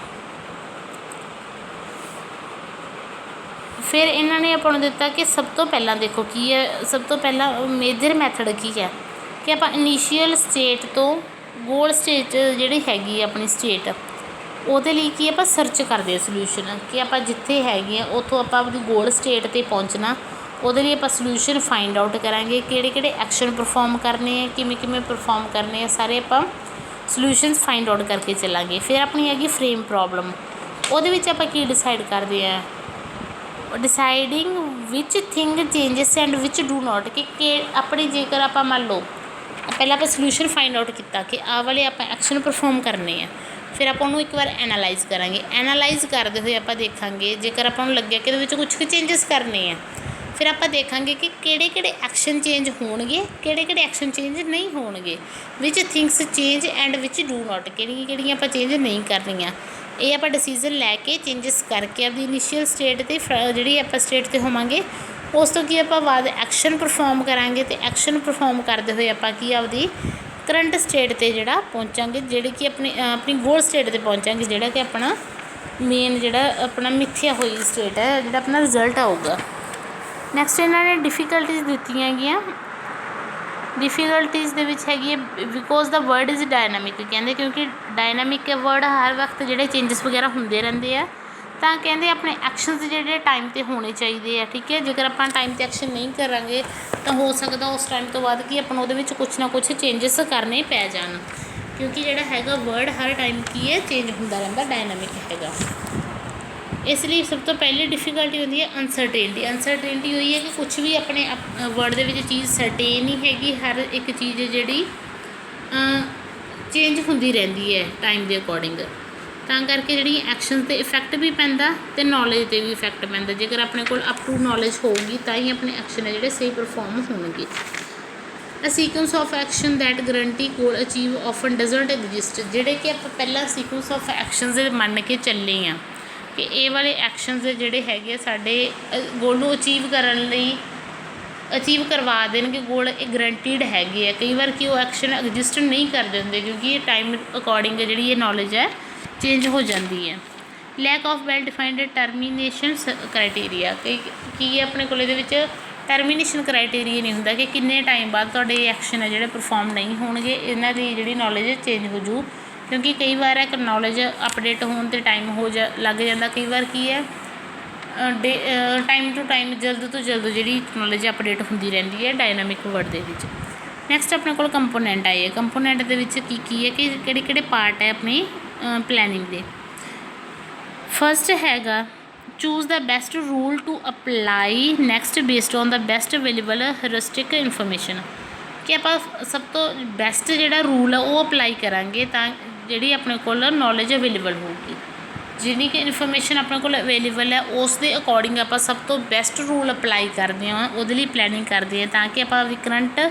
[SPEAKER 1] ਫਿਰ ਇਹਨਾਂ ਨੇ ਆਪਾਂ ਨੂੰ ਦਿੱਤਾ ਕਿ ਸਭ ਤੋਂ ਪਹਿਲਾਂ ਦੇਖੋ ਕੀ ਹੈ, ਸਭ ਤੋਂ ਪਹਿਲਾਂ ਮੇਜਰ ਮੈਥਡ ਕੀ ਹੈ ਕਿ ਆਪਾਂ ਇਨੀਸ਼ੀਅਲ ਸਟੇਟ ਤੋਂ ਗੋਲ ਸਟੇਟ ਜਿਹੜੀ ਹੈਗੀ ਆਪਣੀ ਸਟੇਟ, ਉਹਦੇ ਲਈ ਕੀ ਆਪਾਂ ਸਰਚ ਕਰਦੇ ਹਾਂ ਸਲਿਊਸ਼ਨ, ਕਿ ਆਪਾਂ ਜਿੱਥੇ ਹੈਗੇ ਹਾਂ ਉੱਥੋਂ ਆਪਾਂ ਆਪਣੀ ਗੋਲ ਸਟੇਟ 'ਤੇ ਪਹੁੰਚਣਾ। ਉਹਦੇ ਲਈ ਆਪਾਂ ਸੋਲਿਊਸ਼ਨ ਫਾਈਂਡ ਆਊਟ ਕਰਾਂਗੇ, ਕਿਹੜੇ ਐਕਸ਼ਨ ਪਰਫੋਰਮ ਕਰਨੇ ਆ, ਕਿਵੇਂ ਪਰਫੋਰਮ ਕਰਨੇ ਆ, ਸਾਰੇ ਆਪਾਂ ਸੋਲਿਊਸ਼ਨਸ ਫਾਈਂਡ ਆਊਟ ਕਰਕੇ ਚੱਲਾਂਗੇ। ਫਿਰ ਆਪਣੀ ਹੈਗੀ ਫਰੇਮ ਪ੍ਰੋਬਲਮ, ਉਹਦੇ ਵਿੱਚ ਆਪਾਂ ਕੀ ਡਿਸਾਈਡ ਕਰਦੇ ਹਾਂ, deciding which thing changes and which do not, ਕਿ ਆਪਣੀ ਜੇਕਰ ਆਪਾਂ ਮੰਨ ਲਓ ਪਹਿਲਾਂ ਆਪਾਂ ਸੋਲਿਊਸ਼ਨ ਫਾਈਂਡ ਆਊਟ ਕੀਤਾ ਕਿ ਆਹ ਵਾਲੇ ਆਪਾਂ ਐਕਸ਼ਨ ਪਰਫੋਰਮ ਕਰਨੇ ਆ, ਫਿਰ ਆਪਾਂ ਉਹਨੂੰ ਇੱਕ ਵਾਰ ਐਨਾਲਾਈਜ਼ ਕਰਾਂਗੇ। ਐਨਾਲਾਈਜ਼ ਕਰਦੇ ਹੋਏ ਆਪਾਂ ਦੇਖਾਂਗੇ ਜੇਕਰ ਆਪਾਂ ਨੂੰ ਲੱਗਿਆ ਕਿ ਇਹਦੇ ਵਿੱਚ ਕੁਛ ਕੁ ਚੇਂਜਸ ਕਰਨੇ ਆ, ਫਿਰ ਆਪਾਂ ਦੇਖਾਂਗੇ ਕਿ ਕਿਹੜੇ ਐਕਸ਼ਨ ਚੇਂਜ ਹੋਣਗੇ, ਕਿਹੜੇ ਐਕਸ਼ਨ ਚੇਂਜ ਨਹੀਂ ਹੋਣਗੇ, which things change and which do not, ਕਿਹੜੀਆਂ ਆਪਾਂ ਚੇਂਜ ਨਹੀਂ ਕਰਨੀਆਂ। ਇਹ ਆਪਾਂ ਡਿਸੀਜ਼ਨ ਲੈ ਕੇ ਚੇਂਜਸ ਕਰਕੇ ਆਪਦੀ ਇਨੀਸ਼ੀਅਲ ਸਟੇਟ 'ਤੇ ਜਿਹੜੀ ਆਪਾਂ ਸਟੇਟ 'ਤੇ ਹੋਵਾਂਗੇ, ਉਸ ਤੋਂ ਕੀ ਆਪਾਂ ਬਾਅਦ ਐਕਸ਼ਨ ਪਰਫੋਰਮ ਕਰਾਂਗੇ, ਅਤੇ ਐਕਸ਼ਨ ਪਰਫੋਰਮ ਕਰਦੇ ਹੋਏ ਆਪਾਂ ਕੀ ਆਪਦੀ ਕਰੰਟ ਸਟੇਟ 'ਤੇ ਜਿਹੜਾ ਪਹੁੰਚਾਂਗੇ, ਜਿਹੜੀ ਕਿ ਆਪਣੀ ਗੋਲ ਸਟੇਟ 'ਤੇ ਪਹੁੰਚਾਂਗੇ, ਜਿਹੜਾ ਕਿ ਆਪਣਾ ਮੇਨ ਜਿਹੜਾ ਆਪਣਾ ਮਿਥਿਆ ਹੋਈ ਸਟੇਟ ਹੈ, ਜਿਹੜਾ ਆਪਣਾ ਰਿਜ਼ਲਟ ਆਊਗਾ। ਨੈਕਸਟ ਇਹਨਾਂ ਨੇ ਡਿਫੀਕਲਟੀਜ਼ ਦਿੱਤੀਆਂ ਹੈਗੀਆਂ। ਡਿਫੀਕਲਟੀਜ਼ ਦੇ ਵਿੱਚ ਹੈਗੀ ਹੈ because the word is dynamic, ਕਹਿੰਦੇ ਕਿਉਂਕਿ ਡਾਇਨਾਮਿਕ ਵਰਡ ਹਰ ਵਕਤ ਜਿਹੜੇ ਚੇਂਜਸ ਵਗੈਰਾ ਹੁੰਦੇ ਰਹਿੰਦੇ ਆ, ਤਾਂ ਕਹਿੰਦੇ ਆਪਣੇ ਐਕਸ਼ਨਸ ਜਿਹੜੇ ਟਾਈਮ 'ਤੇ ਹੋਣੇ ਚਾਹੀਦੇ ਆ। ਠੀਕ ਹੈ, ਜੇਕਰ ਆਪਾਂ ਟਾਈਮ 'ਤੇ ਐਕਸ਼ਨ ਨਹੀਂ ਕਰਾਂਗੇ ਤਾਂ ਹੋ ਸਕਦਾ ਉਸ ਟਾਈਮ ਤੋਂ ਬਾਅਦ ਕਿ ਆਪਾਂ ਨੂੰ ਉਹਦੇ ਵਿੱਚ ਕੁਛ ਨਾ ਕੁਛ ਚੇਂਜਸ ਕਰਨੇ ਪੈ ਜਾਣ, ਕਿਉਂਕਿ ਜਿਹੜਾ ਹੈਗਾ ਵਰਡ ਹਰ ਟਾਈਮ ਕੀ ਹੈ, ਚੇਂਜ ਹੁੰਦਾ ਰਹਿੰਦਾ, ਡਾਇਨਾਮਿਕ ਹੈਗਾ। ਇਸ ਲਈ ਸਭ ਤੋਂ ਪਹਿਲੀ ਡਿਫੀਕਲਟੀ ਹੁੰਦੀ ਹੈ ਅਨਸਰਟੇਨਟੀ। ਅਨਸਰਟੇਨਟੀ ਹੋਈ ਹੈ ਕਿ ਕੁਛ ਵੀ ਆਪਣੇ ਵਰਡ ਦੇ ਵਿੱਚ ਚੀਜ਼ ਸਰਟੇਨ ਹੀ ਹੈਗੀ, ਹਰ ਇੱਕ ਚੀਜ਼ ਜਿਹੜੀ ਚੇਂਜ ਹੁੰਦੀ ਰਹਿੰਦੀ ਹੈ ਟਾਈਮ ਦੇ ਅਕੋਰਡਿੰਗ, ਤਾਂ ਕਰਕੇ ਜਿਹੜੀ ਐਕਸ਼ਨ 'ਤੇ ਇਫੈਕਟ ਵੀ ਪੈਂਦਾ ਅਤੇ ਨੌਲੇਜ 'ਤੇ ਵੀ ਇਫੈਕਟ ਪੈਂਦਾ। ਜੇਕਰ ਆਪਣੇ ਕੋਲ ਅਪ ਟੂ ਨੌਲੇਜ ਹੋਊਗੀ ਤਾਂ ਹੀ ਆਪਣੇ ਐਕਸ਼ਨ ਹੈ ਜਿਹੜੇ ਸਹੀ ਪਰਫੋਰਮ ਹੋਣਗੇ। A sequence of action that guarantee goal achieve often doesn't exist, ਜਿਹੜੇ ਕਿ ਆਪਾਂ ਪਹਿਲਾਂ ਸੀਕੁਐਂਸ ਆਫ ਐਕਸ਼ਨਸ ਮੰਨ ਕੇ ਚੱਲੇ ਹਾਂ ਕਿ ਇਹ ਵਾਲੇ ਐਕਸ਼ਨਸ ਜਿਹੜੇ ਹੈਗੇ ਸਾਡੇ ਗੋਲ ਨੂੰ ਅਚੀਵ ਕਰਨ ਲਈ ਅਚੀਵ ਕਰਵਾ ਦੇਣਗੇ, ਗੋਲ ਇਹ ਗਰੰਟੀਡ ਹੈਗੇ ਆ। ਕਈ ਵਾਰ ਕਿ ਉਹ ਐਕਸ਼ਨ ਐਗਜ਼ਿਸਟ ਨਹੀਂ ਕਰਦੇ ਹੁੰਦੇ, ਕਿਉਂਕਿ ਇਹ ਟਾਈਮ ਅਕੋਰਡਿੰਗ ਜਿਹੜੀ ਇਹ ਨੌਲੇਜ ਹੈ ਚੇਂਜ ਹੋ ਜਾਂਦੀ ਹੈ। Lack of well defined termination criteria, ਕੀ ਆਪਣੇ ਕੋਲ ਇਹਦੇ ਵਿੱਚ ਟਰਮੀਨੇਸ਼ਨ ਕ੍ਰਾਈਟੇਰੀਆ ਨਹੀਂ ਹੁੰਦਾ ਕਿ ਕਿੰਨੇ ਟਾਈਮ ਬਾਅਦ ਤੁਹਾਡੇ ਐਕਸ਼ਨ ਹੈ ਜਿਹੜੇ ਪਰਫੋਰਮ ਨਹੀਂ ਹੋਣਗੇ, ਇਹਨਾਂ ਦੀ ਜਿਹੜੀ ਨੌਲੇਜ ਚੇਂਜ ਹੋ ਜੂ, ਕਿਉਂਕਿ ਕਈ ਵਾਰ ਇੱਕ ਨੌਲੇਜ ਅਪਡੇਟ ਹੋਣ 'ਤੇ ਟਾਈਮ ਲੱਗ ਜਾਂਦਾ। ਕਈ ਵਾਰ ਕੀ ਹੈ ਟਾਈਮ ਟੂ ਟਾਈਮ ਜਲਦ ਤੋਂ ਜਲਦ ਜਿਹੜੀ ਨੌਲੇਜ ਅਪਡੇਟ ਹੁੰਦੀ ਰਹਿੰਦੀ ਹੈ ਡਾਇਨਾਮਿਕ ਵਰਡ ਦੇ ਵਿੱਚ। ਨੈਕਸਟ ਆਪਣੇ ਕੋਲ ਕੰਪੋਨੈਂਟ ਆਏ ਹੈ। ਕੰਪੋਨੈਂਟ ਦੇ ਵਿੱਚ ਕੀ ਹੈ ਕਿ ਕਿਹੜੇ ਪਾਰਟ ਹੈ ਆਪਣੀ ਪਲੈਨਿੰਗ ਦੇ। ਫਸਟ ਹੈਗਾ choose the best rule to apply next based on the best available heuristic information, ਕਿ ਆਪਾਂ ਸਭ ਤੋਂ ਬੈਸਟ ਜਿਹੜਾ ਰੂਲ ਆ ਉਹ ਅਪਲਾਈ ਕਰਾਂਗੇ ਤਾਂ ਜਿਹੜੀ ਆਪਣੇ ਕੋਲ ਨੌਲੇਜ ਅਵੇਲੇਬਲ ਹੋਊਗੀ। ਜਿੰਨੀ ਕਿ ਇਨਫੋਰਮੇਸ਼ਨ ਆਪਣੇ ਕੋਲ ਅਵੇਲੇਬਲ ਹੈ ਉਸ ਦੇ ਅਕੋਰਡਿੰਗ ਆਪਾਂ ਸਭ ਤੋਂ ਬੈਸਟ ਰੂਲ ਅਪਲਾਈ ਕਰਦੇ ਹਾਂ, ਉਹਦੇ ਲਈ ਪਲੈਨਿੰਗ ਕਰਦੇ ਹਾਂ, ਤਾਂ ਕਿ ਆਪਾਂ ਆਪਣੀ ਕਰੰਟ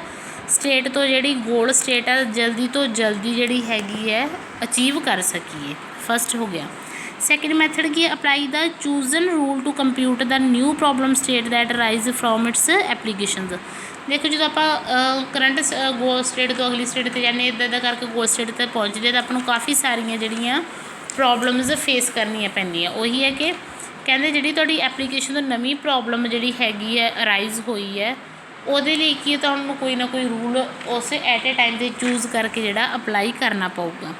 [SPEAKER 1] ਸਟੇਟ ਤੋਂ ਜਿਹੜੀ ਗੋਲ ਸਟੇਟ ਹੈ ਜਲਦੀ ਤੋਂ ਜਲਦੀ ਜਿਹੜੀ ਹੈਗੀ ਹੈ ਅਚੀਵ ਕਰ ਸਕੀਏ। ਫਸਟ ਹੋ ਗਿਆ। ਸੈਕਿੰਡ ਮੈਥਡ ਕੀ ਹੈ, apply the chosen rule to compute the new problem state that rise from its applications. ਦੇਖੋ ਜਦੋਂ ਆਪਾਂ ਕਰੰਟ ਗੋਲ ਸਟੇਟ ਤੋਂ ਅਗਲੀ ਸਟੇਟ 'ਤੇ ਜਾਂਦੇ, ਇੱਦਾਂ ਕਰਕੇ ਗੋਲ ਸਟੇਟ 'ਤੇ ਪਹੁੰਚਦੇ ਤਾਂ ਆਪਾਂ ਨੂੰ ਕਾਫੀ ਸਾਰੀਆਂ ਜਿਹੜੀਆਂ ਪ੍ਰੋਬਲਮਸ ਫੇਸ ਕਰਨੀਆਂ ਪੈਂਦੀਆਂ। ਉਹੀ ਹੈ ਕਿ ਕਹਿੰਦੇ ਜਿਹੜੀ ਤੁਹਾਡੀ ਐਪਲੀਕੇਸ਼ਨ ਤੋਂ ਨਵੀਂ ਪ੍ਰੋਬਲਮ ਜਿਹੜੀ ਹੈਗੀ ਹੈ ਅਰਾਈਜ਼ ਹੋਈ ਹੈ, ਉਹਦੇ ਲਈ ਕੀ ਤੁਹਾਨੂੰ ਕੋਈ ਨਾ ਕੋਈ ਰੂਲ ਉਸ ਐਟ ਏ ਟਾਈਮ 'ਤੇ ਚੂਜ਼ ਕਰਕੇ ਜਿਹੜਾ ਅਪਲਾਈ ਕਰਨਾ ਪਊਗਾ।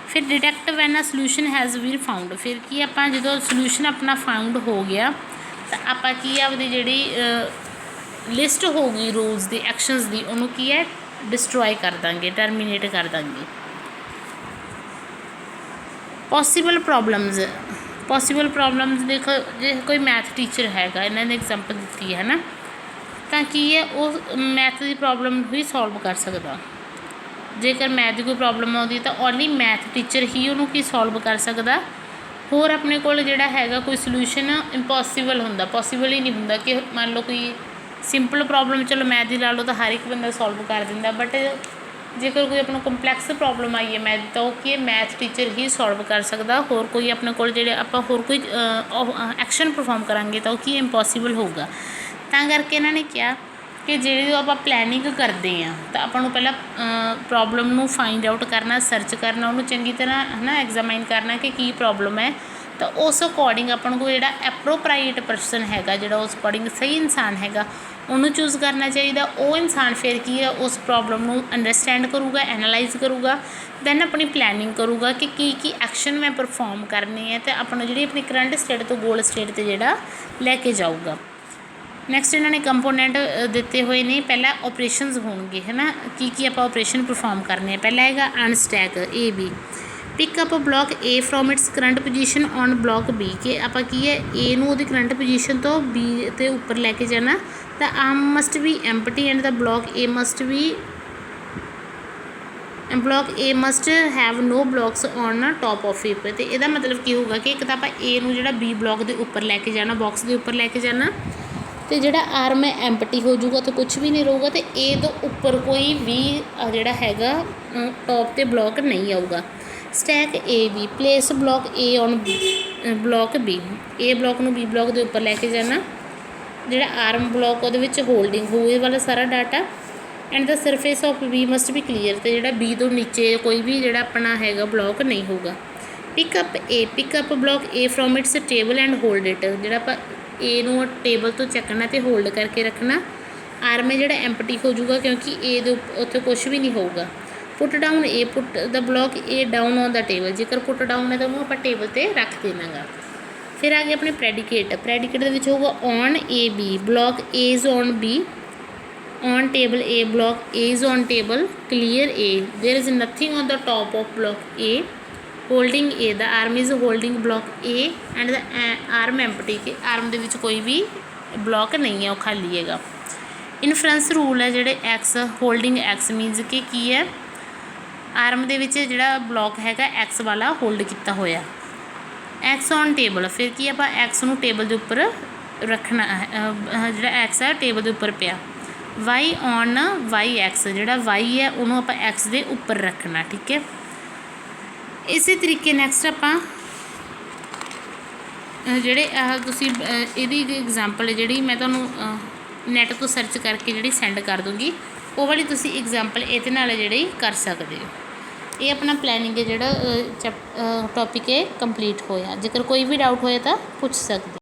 [SPEAKER 1] ਫਿਰ detect when a solution has been found, ਫਿਰ ਕੀ ਆਪਾਂ ਜਦੋਂ ਸੋਲਿਊਸ਼ਨ ਆਪਣਾ ਫਾਊਂਡ ਹੋ ਗਿਆ ਤਾਂ ਆਪਾਂ ਕੀ ਆਪਦੀ ਜਿਹੜੀ ਲਿਸਟ ਹੋ ਗਈ ਰੂਲਸ ਦੀ ਐਕਸ਼ਨਸ ਦੀ, ਉਹਨੂੰ ਕੀ ਹੈ ਡਿਸਟਰੋਏ ਕਰ ਦਾਂਗੇ, ਟਰਮੀਨੇਟ ਕਰ ਦਾਂਗੇ। ਪੋਸੀਬਲ ਪ੍ਰੋਬਲਮਸ ਦੇਖੋ, ਜੇ ਕੋਈ ਮੈਥ ਟੀਚਰ ਹੈਗਾ, ਇਹਨਾਂ ਨੇ ਐਗਜ਼ਾਮਪਲ ਦਿੱਤੀ ਹੈ ਨਾ, ਤਾਂ ਕੀ ਹੈ ਉਹ ਮੈਥ ਦੀ ਪ੍ਰੋਬਲਮ ਹੀ ਸੋਲਵ ਕਰ ਸਕਦਾ। ਜੇਕਰ ਮੈਥ ਦੀ ਕੋਈ ਪ੍ਰੋਬਲਮ ਆਉਂਦੀ ਤਾਂ ਓਨਲੀ ਮੈਥ ਟੀਚਰ ਹੀ ਉਹਨੂੰ ਕੀ ਸੋਲਵ ਕਰ ਸਕਦਾ। ਹੋਰ ਆਪਣੇ ਕੋਲ ਜਿਹੜਾ ਹੈਗਾ ਕੋਈ ਸੋਲਿਊਸ਼ਨ ਇੰਪੋਸੀਬਲ ਹੁੰਦਾ, ਪੋਸੀਬਲ ਹੀ ਨਹੀਂ ਹੁੰਦਾ ਕਿ ਮੰਨ ਲਓ ਕੋਈ ਸਿੰਪਲ ਪ੍ਰੋਬਲਮ ਚਲੋ ਮੈਥ ਦੀ ਲਾ ਲਓ ਤਾਂ ਹਰ ਇੱਕ ਬੰਦਾ ਸੋਲਵ ਕਰ ਦਿੰਦਾ, ਬਟ ਜੇਕਰ ਕੋਈ ਆਪਣਾ ਕੰਪਲੈਕਸ ਪ੍ਰੋਬਲਮ ਆਈ ਹੈ ਮੈਥ ਤਾਂ ਉਹ ਕੀ ਮੈਥ ਟੀਚਰ ਹੀ ਸੋਲਵ ਕਰ ਸਕਦਾ। ਹੋਰ ਕੋਈ ਆਪਣੇ ਕੋਲ ਜਿਹੜੇ ਆਪਾਂ ਹੋਰ ਕੋਈ ਐਕਸ਼ਨ ਪਰਫੋਰਮ ਕਰਾਂਗੇ ਤਾਂ ਉਹ ਕੀ ਇੰਪੋਸੀਬਲ ਹੋਊਗਾ। ਤਾਂ ਕਰਕੇ ਇਹਨਾਂ ਨੇ ਕਿਹਾ ਕਿ ਜਿਹੜੀ ਆਪਾਂ ਪਲੈਨਿੰਗ ਕਰਦੇ ਹਾਂ ਤਾਂ ਆਪਾਂ ਨੂੰ ਪਹਿਲਾਂ ਪ੍ਰੋਬਲਮ ਨੂੰ ਫਾਈਂਡ ਆਊਟ ਕਰਨਾ, ਸਰਚ ਕਰਨਾ, ਉਹਨੂੰ ਚੰਗੀ ਤਰ੍ਹਾਂ ਹੈ ਨਾ ਐਗਜ਼ਾਮਾਈਨ ਕਰਨਾ ਕਿ ਕੀ ਪ੍ਰੋਬਲਮ ਹੈ, ਤਾਂ ਉਸ ਅਕੋਰਡਿੰਗ ਆਪਾਂ ਨੂੰ ਕੋਈ ਜਿਹੜਾ ਐਪਰੋਪ੍ਰਾਈਏਟ ਪਰਸਨ ਹੈਗਾ, ਜਿਹੜਾ ਉਸ ਅਕੋਰਡਿੰਗ ਸਹੀ ਇਨਸਾਨ ਹੈਗਾ, ਉਹਨੂੰ ਚੂਜ਼ ਕਰਨਾ ਚਾਹੀਦਾ। ਉਹ ਇਨਸਾਨ ਫਿਰ ਕੀ ਹੈ ਉਸ ਪ੍ਰੋਬਲਮ ਨੂੰ ਅੰਡਰਸਟੈਂਡ ਕਰੂਗਾ, ਐਨਾਲਾਈਜ਼ ਕਰੂਗਾ, ਦੈਨ ਆਪਣੀ ਪਲੈਨਿੰਗ ਕਰੂਗਾ ਕਿ ਕੀ ਐਕਸ਼ਨ ਮੈਂ ਪਰਫੋਰਮ ਕਰਨੇ ਹੈ ਅਤੇ ਆਪਣਾ ਜਿਹੜੀ ਆਪਣੀ ਕਰੰਟ ਸਟੇਟ ਤੋਂ ਗੋਲ ਸਟੇਟ 'ਤੇ ਜਿਹੜਾ ਲੈ ਕੇ ਜਾਊਗਾ। ਨੈਕਸਟ ਇਹਨਾਂ ਨੇ ਕੰਪੋਨੈਂਟ ਦਿੱਤੇ ਹੋਏ ਨੇ। ਪਹਿਲਾਂ ਆਪਰੇਸ਼ਨਸ ਹੋਣਗੇ ਹੈ ਨਾ, ਕੀ ਆਪਾਂ ਆਪਰੇਸ਼ਨ ਪਰਫੋਰਮ ਕਰਨੇ ਆ। ਪਹਿਲਾ ਹੈਗਾ unstack A B, pick up block A from its current position on block B, ਕਿ ਆਪਾਂ ਕੀ ਹੈ ਏ ਨੂੰ ਉਹਦੀ ਕਰੰਟ ਪੋਜੀਸ਼ਨ ਤੋਂ ਬੀ ਤੇ ਉੱਪਰ ਲੈ ਕੇ ਜਾਣਾ। ਤਾਂ arm must be empty and the block A must have no blocks on top of it. ਅਤੇ ਇਹਦਾ ਮਤਲਬ ਕੀ ਹੋਊਗਾ ਕਿ ਇੱਕ ਤਾਂ ਆਪਾਂ ਏ ਨੂੰ ਜਿਹੜਾ ਬੀ ਬਲੋਕ ਦੇ ਉੱਪਰ ਲੈ ਕੇ ਜਾਣਾ, ਬਾਕਸ ਦੇ ਉੱਪਰ ਲੈ ਕੇ ਜਾਣਾ, ਅਤੇ ਜਿਹੜਾ ਆਰਮ ਹੈ ਐਮਪਟੀ ਹੋ ਜਾਊਗਾ, ਅਤੇ ਕੁਛ ਵੀ ਨਹੀਂ ਰਹੂਗਾ, ਅਤੇ ਏ ਤੋਂ ਉੱਪਰ ਕੋਈ ਵੀ ਜਿਹੜਾ ਹੈਗਾ ਟੋਪ 'ਤੇ ਬਲੋਕ ਨਹੀਂ ਆਊਗਾ। Stack A B, place block A on block B, A block ਨੂੰ ਬੀ ਬਲੋਕ ਦੇ ਉੱਪਰ ਲੈ ਕੇ ਜਾਣਾ, ਜਿਹੜਾ ਆਰਮ ਬਲੋਕ ਉਹਦੇ ਵਿੱਚ ਹੋਲਡਿੰਗ ਹੋਊ ਇਹ ਵਾਲਾ ਸਾਰਾ data. And the surface of B must B clear, ਅਤੇ ਜਿਹੜਾ ਬੀ ਤੋਂ ਨੀਚੇ ਕੋਈ ਵੀ ਜਿਹੜਾ ਆਪਣਾ ਹੈਗਾ ਬਲੋਕ ਨਹੀਂ ਹੋਊਗਾ। Pickup A, pickup block A from it's table and hold it, ਜਿਹੜਾ ਆਪਾਂ ਏ ਨੂੰ ਟੇਬਲ ਤੋਂ ਚੱਕਣਾ ਅਤੇ ਹੋਲਡ ਕਰਕੇ ਰੱਖਣਾ। ਆਰਮ ਹੈ ਜਿਹੜਾ ਐਮਪਟੀ ਹੋ ਜਾਊਗਾ ਕਿਉਂਕਿ ਏ ਦੇ ਉੱਥੇ ਕੁਛ ਵੀ ਨਹੀਂ ਹੋਊਗਾ। Put down A, put the block A down on the table, ਜੇਕਰ ਪੁੱਟ ਡਾਊਨ ਹੈ ਤਾਂ ਉਹਨੂੰ ਆਪਾਂ ਟੇਬਲ 'ਤੇ ਰੱਖ ਦੇਣਾ ਗਾ। ਫਿਰ ਆ ਗਏ ਆਪਣੇ ਪ੍ਰੈਡੀਕੇਟ, ਪ੍ਰੈਡੀਕੇਟ ਦੇ ਵਿੱਚ ਹੋਊਗਾ on A B, block A is on B, on table A, block A is on table, clear A, there is nothing on the top of block A, holding A, the arm is holding block A and the arm empty, ਕਿ ਆਰਮ ਦੇ ਵਿੱਚ ਕੋਈ ਵੀ ਬਲੋਕ ਨਹੀਂ ਹੈ, ਉਹ ਖਾਲੀ ਹੈਗਾ। ਇਨਫਰੈਂਸ ਰੂਲ ਹੈ ਜਿਹੜੇ ਐਕਸ, ਹੋਲਡਿੰਗ ਐਕਸ ਮੀਨਸ ਕਿ ਕੀ ਹੈ ਆਰਮ ਦੇ ਵਿੱਚ ਜਿਹੜਾ ਬਲੋਕ ਹੈਗਾ ਐਕਸ ਵਾਲਾ ਹੋਲਡ ਕੀਤਾ ਹੋਇਆ। ਐਕਸ ਔਨ ਟੇਬਲ, ਫਿਰ ਕੀ ਆਪਾਂ ਐਕਸ ਨੂੰ ਟੇਬਲ ਦੇ ਉੱਪਰ ਰੱਖਣਾ, ਜਿਹੜਾ ਐਕਸ ਹੈ ਟੇਬਲ ਦੇ ਉੱਪਰ ਪਿਆ। ਵਾਈ ਔਨ ਵਾਈ ਐਕਸ, ਜਿਹੜਾ ਵਾਈ ਹੈ ਉਹਨੂੰ ਆਪਾਂ ਐਕਸ ਦੇ ਉੱਪਰ ਰੱਖਣਾ, ਠੀਕ ਹੈ। ਇਸੇ ਤਰੀਕੇ ਨੈਕਸਟ ਆਪਾਂ ਜਿਹੜੇ ਤੁਸੀਂ ਇਹਦੀ ਐਗਜ਼ਾਮਪਲ ਜਿਹੜੀ ਮੈਂ ਤੁਹਾਨੂੰ ਨੈੱਟ ਤੋਂ ਸਰਚ ਕਰਕੇ ਜਿਹੜੀ ਸੈਂਡ ਕਰ ਦੂੰਗੀ, ਉਹ ਵਾਲੀ ਤੁਸੀਂ ਐਗਜ਼ਾਮਪਲ ਇਹਦੇ ਨਾਲ ਜਿਹੜੀ ਕਰ ਸਕਦੇ ਹੋ। ਇਹ ਆਪਣਾ ਪਲੈਨਿੰਗ ਹੈ ਜਿਹੜਾ ਟੋਪਿਕ ਹੈ ਕੰਪਲੀਟ ਹੋਇਆ। ਜੇਕਰ ਕੋਈ ਵੀ ਡਾਊਟ ਹੋਇਆ ਤਾਂ ਪੁੱਛ ਸਕਦੇ।